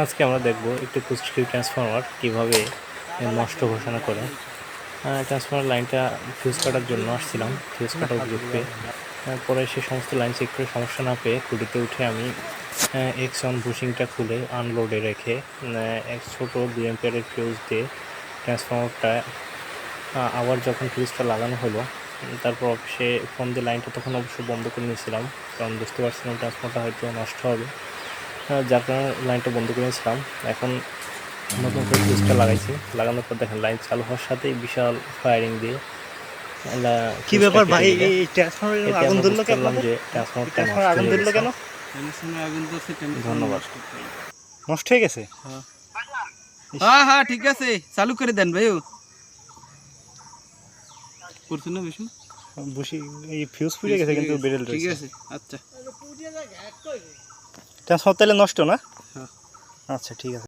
আজকে আমরা দেখব একটি পুস্টকিউ ট্রান্সফরমার কীভাবে নষ্ট ঘোষণা করে। ট্রান্সফরমার লাইনটা ফিউজ কাটার জন্য আসছিলাম, ফিউজ কাটার গ্রুপে। পরে সে সমস্ত লাইন চেক করে সমস্যা না পেয়ে খুঁটিতে উঠে আমি এক্সন বুশিংটা খুলে আনলোডে রেখে এক ছোটো 2 অ্যাম্পিয়ারের ফিউজ দিয়ে ট্রান্সফরমারটা আবার যখন ফিউজটা লাগানো হলো, তারপর অফিসে ফোন দিয়ে লাইনটা তখন অবশ্য বন্ধ করে নিয়েছিলাম, কারণ বুঝতে পারছিলাম ট্রান্সফরমারটা হয়তো নষ্ট হবে, যার কারণে লাইনটা বন্ধ করেছিলাম। এখন নতুন করে ফিউজটা লাগাইছি, লাগানোর পর দেখেন লাইন চালু হওয়ার সাথেই বিশাল ফায়ারিং দিয়ে কি ব্যাপার ভাই, এই ট্রান্সফরমারে আগুন ধরলো কেন? যে ট্রান্সফরমারটা আগুন ধরলো কেন? ধন্যবাদ। নষ্ট হয়ে গেছে। হ্যাঁ হ্যাঁ ঠিক আছে, চালু করে দেন ভাই। করছেন না বেশি বুশি এই ফিউজ ফুটে গেছে কিন্তু বেরেল রয়েছে। ঠিক আছে, আচ্ছা ট্রান্সফরমার তাহলে নষ্ট না? হ্যাঁ আচ্ছা ঠিক আছে।